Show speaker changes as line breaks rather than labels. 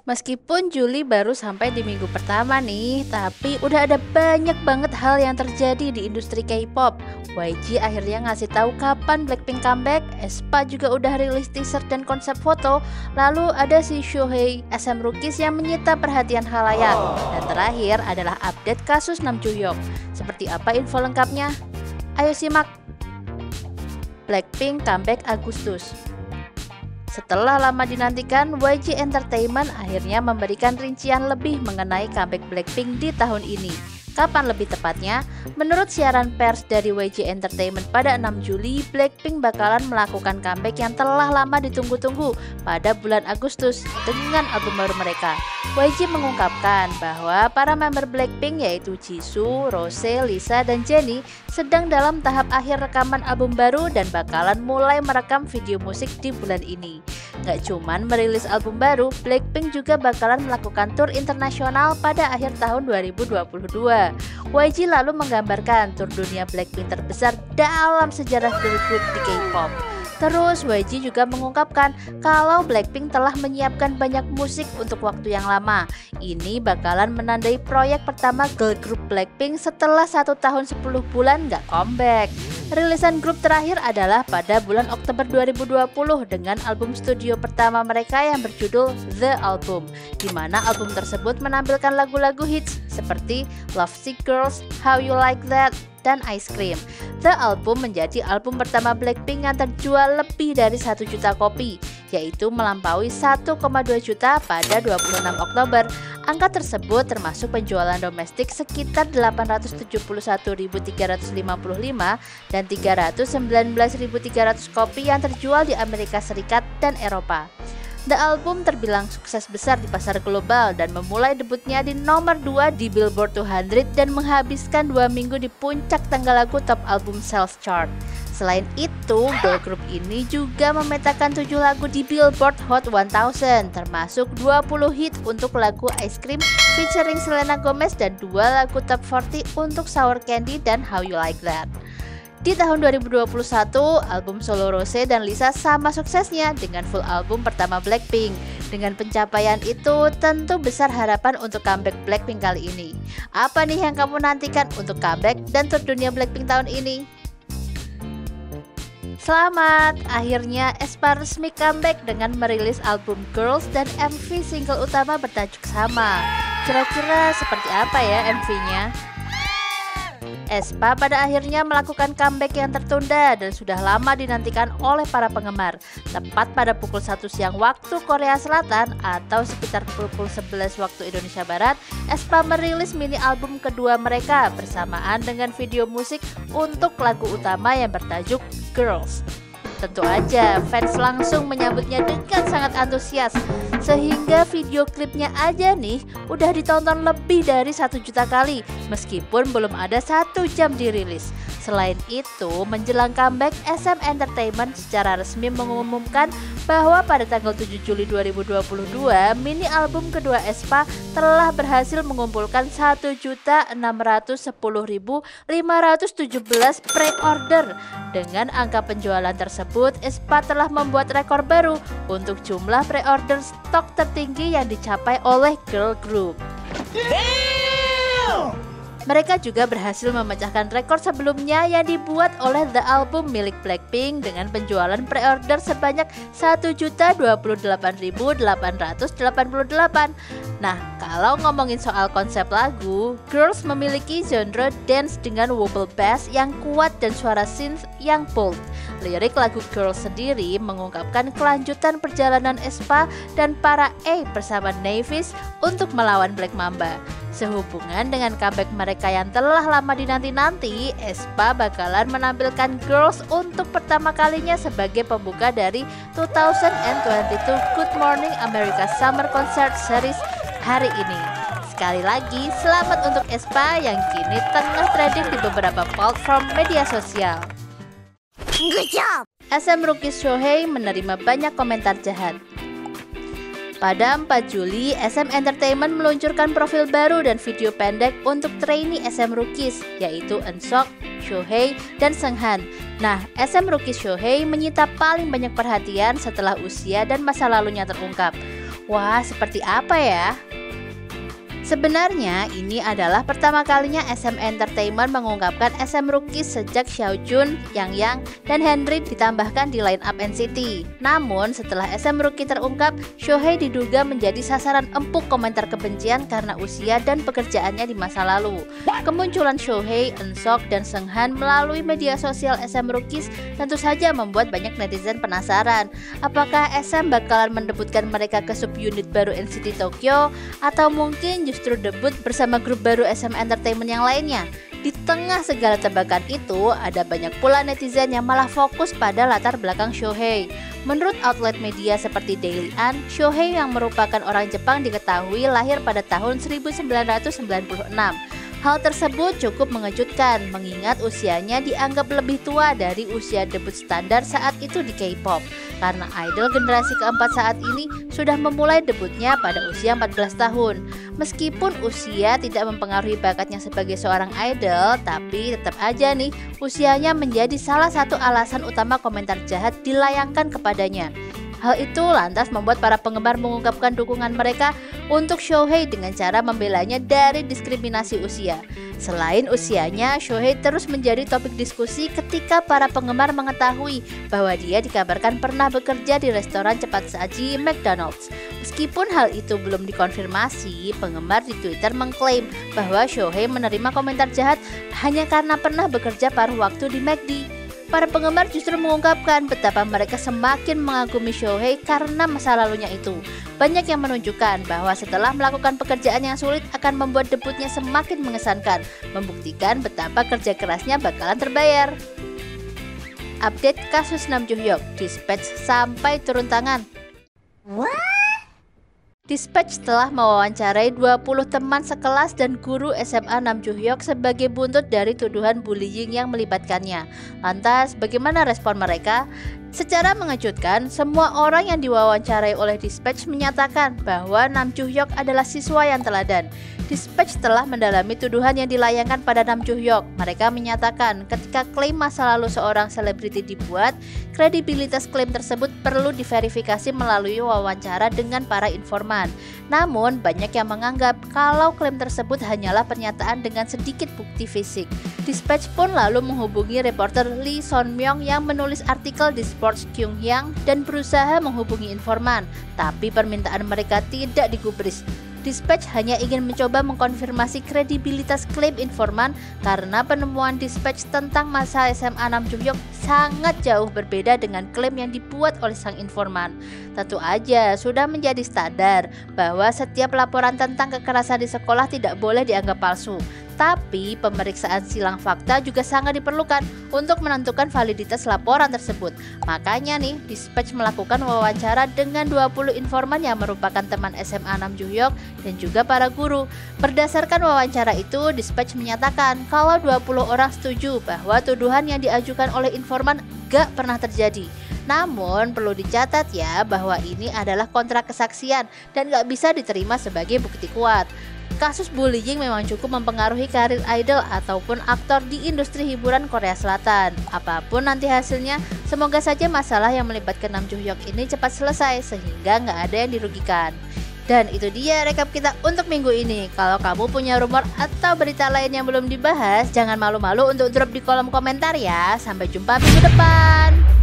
Meskipun Juli baru sampai di minggu pertama nih, tapi udah ada banyak banget hal yang terjadi di industri K-pop. YG akhirnya ngasih tahu kapan Blackpink comeback, aespa juga udah rilis teaser dan konsep foto, lalu ada si Shohei SM Rookies yang menyita perhatian khalayak. Dan terakhir adalah update kasus Nam Joo Hyuk. Seperti apa info lengkapnya? Ayo simak. Blackpink comeback Agustus. Setelah lama dinantikan, YG Entertainment akhirnya memberikan rincian lebih mengenai comeback Blackpink di tahun ini. Kapan lebih tepatnya? Menurut siaran pers dari YG Entertainment pada 6 Juli, Blackpink bakalan melakukan comeback yang telah lama ditunggu-tunggu pada bulan Agustus dengan album baru mereka. YG mengungkapkan bahwa para member Blackpink yaitu Jisoo, Rose, Lisa, dan Jennie sedang dalam tahap akhir rekaman album baru dan bakalan mulai merekam video musik di bulan ini. Gak cuman merilis album baru, Blackpink juga bakalan melakukan tour internasional pada akhir tahun 2022. YG lalu menggambarkan tur dunia Blackpink terbesar dalam sejarah girl group di K-pop. Terus YG juga mengungkapkan kalau Blackpink telah menyiapkan banyak musik untuk waktu yang lama. Ini bakalan menandai proyek pertama girl group Blackpink setelah 1 tahun 10 bulan gak comeback. Rilisan grup terakhir adalah pada bulan Oktober 2020 dengan album studio pertama mereka yang berjudul The Album, di mana album tersebut menampilkan lagu-lagu hits seperti Lovesick Girls, How You Like That, dan Ice Cream. The Album menjadi album pertama Blackpink yang terjual lebih dari 1 juta kopi, yaitu melampaui 1,2 juta pada 26 Oktober. Angka tersebut termasuk penjualan domestik sekitar 871.355 dan 319.300 kopi yang terjual di Amerika Serikat dan Eropa. The Album terbilang sukses besar di pasar global dan memulai debutnya di nomor 2 di Billboard 200 dan menghabiskan 2 minggu di puncak tangga lagu Top Album Sales Chart. Selain itu, girl group ini juga memetakan 7 lagu di Billboard Hot 1000, termasuk 20 hit untuk lagu Ice Cream featuring Selena Gomez dan 2 lagu Top 40 untuk Sour Candy dan How You Like That. Di tahun 2021, album solo Rose dan Lisa sama suksesnya dengan full album pertama Blackpink. Dengan pencapaian itu, tentu besar harapan untuk comeback Blackpink kali ini. Apa nih yang kamu nantikan untuk comeback dan tur dunia Blackpink tahun ini? Selamat, akhirnya aespa resmi comeback dengan merilis album Girls dan MV single utama bertajuk sama. Kira-kira seperti apa ya MV-nya? aespa pada akhirnya melakukan comeback yang tertunda dan sudah lama dinantikan oleh para penggemar. Tepat pada pukul 1 siang waktu Korea Selatan atau sekitar pukul 11 waktu Indonesia Barat, aespa merilis mini album kedua mereka bersamaan dengan video musik untuk lagu utama yang bertajuk Girls. Tentu aja fans langsung menyambutnya dengan sangat antusias, sehingga video klipnya aja nih udah ditonton lebih dari 1 juta kali meskipun belum ada 1 jam dirilis. Selain itu, menjelang comeback, SM Entertainment secara resmi mengumumkan bahwa pada tanggal 7 Juli 2022 mini album kedua aespa telah berhasil mengumpulkan 1.610.517 pre-order. Dengan angka penjualan tersebut, aespa telah membuat rekor baru untuk jumlah pre-order stok tertinggi yang dicapai oleh girl group. Mereka juga berhasil memecahkan rekor sebelumnya yang dibuat oleh The Album milik Blackpink dengan penjualan pre-order sebanyak 1.028.888. Nah, kalau ngomongin soal konsep lagu, Girls memiliki genre dance dengan wobble bass yang kuat dan suara synth yang bold. Lirik lagu Girls sendiri mengungkapkan kelanjutan perjalanan aespa dan para A bersama Navis untuk melawan Black Mamba. Sehubungan dengan comeback mereka yang telah lama dinanti-nanti, aespa bakalan menampilkan Girls untuk pertama kalinya sebagai pembuka dari 2022 Good Morning America Summer Concert Series hari ini. Sekali lagi, selamat untuk aespa yang kini tengah trending di beberapa platform media sosial. Good job! SM Rookies Shohei menerima banyak komentar jahat. Pada 4 Juli, SM Entertainment meluncurkan profil baru dan video pendek untuk trainee SM Rookies, yaitu Eunseok, Shohei, dan Seunghan. Nah, SM Rookies Shohei menyita paling banyak perhatian setelah usia dan masa lalunya terungkap. Wah, seperti apa ya? Sebenarnya ini adalah pertama kalinya SM Entertainment mengungkapkan SM Rookies sejak Xiaojun, Yang Yang, dan Henry ditambahkan di line up NCT. Namun setelah SM Rookie terungkap, Shohei diduga menjadi sasaran empuk komentar kebencian karena usia dan pekerjaannya di masa lalu. Kemunculan Shohei, Eunseok, dan Seunghan melalui media sosial SM Rookies tentu saja membuat banyak netizen penasaran. Apakah SM bakalan mendebutkan mereka ke subunit baru NCT Tokyo, atau mungkin justru debut bersama grup baru SM Entertainment yang lainnya? Di tengah segala tebakan itu, ada banyak pula netizen yang malah fokus pada latar belakang Shohei. Menurut outlet media seperti Daily An, Shohei yang merupakan orang Jepang diketahui lahir pada tahun 1996. Hal tersebut cukup mengejutkan mengingat usianya dianggap lebih tua dari usia debut standar saat itu di K-pop. Karena idol generasi keempat saat ini sudah memulai debutnya pada usia 14 tahun. Meskipun usia tidak mempengaruhi bakatnya sebagai seorang idol, tapi tetap aja nih usianya menjadi salah satu alasan utama komentar jahat dilayangkan kepadanya. Hal itu lantas membuat para penggemar mengungkapkan dukungan mereka untuk Shohei dengan cara membelanya dari diskriminasi usia. Selain usianya, Shohei terus menjadi topik diskusi ketika para penggemar mengetahui bahwa dia dikabarkan pernah bekerja di restoran cepat saji McDonald's. Meskipun hal itu belum dikonfirmasi, penggemar di Twitter mengklaim bahwa Shohei menerima komentar jahat hanya karena pernah bekerja paruh waktu di McD. Para penggemar justru mengungkapkan betapa mereka semakin mengagumi Shohei karena masa lalunya itu. Banyak yang menunjukkan bahwa setelah melakukan pekerjaan yang sulit akan membuat debutnya semakin mengesankan, membuktikan betapa kerja kerasnya bakalan terbayar. Update kasus Nam Joo Hyuk, Dispatch sampai turun tangan. Dispatch telah mewawancarai 20 teman sekelas dan guru SMA Nam Joo Hyuk sebagai buntut dari tuduhan bullying yang melibatkannya. Lantas, bagaimana respon mereka? Secara mengejutkan, semua orang yang diwawancarai oleh Dispatch menyatakan bahwa Nam Joo Hyuk adalah siswa yang teladan. Dispatch telah mendalami tuduhan yang dilayangkan pada Nam Joo Hyuk. Mereka menyatakan ketika klaim masa lalu seorang selebriti dibuat, kredibilitas klaim tersebut perlu diverifikasi melalui wawancara dengan para informan. Namun, banyak yang menganggap kalau klaim tersebut hanyalah pernyataan dengan sedikit bukti fisik. Dispatch pun lalu menghubungi reporter Lee Son Myung yang menulis artikel di Sports Kyungyang dan berusaha menghubungi informan, tapi permintaan mereka tidak digubris. Dispatch hanya ingin mencoba mengkonfirmasi kredibilitas klaim informan karena penemuan Dispatch tentang masa SMA Nam Joo Hyuk sangat jauh berbeda dengan klaim yang dibuat oleh sang informan. Tentu aja sudah menjadi standar bahwa setiap laporan tentang kekerasan di sekolah tidak boleh dianggap palsu. Tapi pemeriksaan silang fakta juga sangat diperlukan untuk menentukan validitas laporan tersebut. Makanya nih, Dispatch melakukan wawancara dengan 20 informan yang merupakan teman SMA Nam Joo Hyuk dan juga para guru. Berdasarkan wawancara itu, Dispatch menyatakan kalau 20 orang setuju bahwa tuduhan yang diajukan oleh informan gak pernah terjadi. Namun perlu dicatat ya bahwa ini adalah kontrak kesaksian dan gak bisa diterima sebagai bukti kuat. Kasus bullying memang cukup mempengaruhi karir idol ataupun aktor di industri hiburan Korea Selatan. Apapun nanti hasilnya, semoga saja masalah yang melibatkan Nam Joo Hyuk ini cepat selesai sehingga nggak ada yang dirugikan. Dan itu dia rekap kita untuk minggu ini. Kalau kamu punya rumor atau berita lain yang belum dibahas, jangan malu-malu untuk drop di kolom komentar ya. Sampai jumpa minggu depan.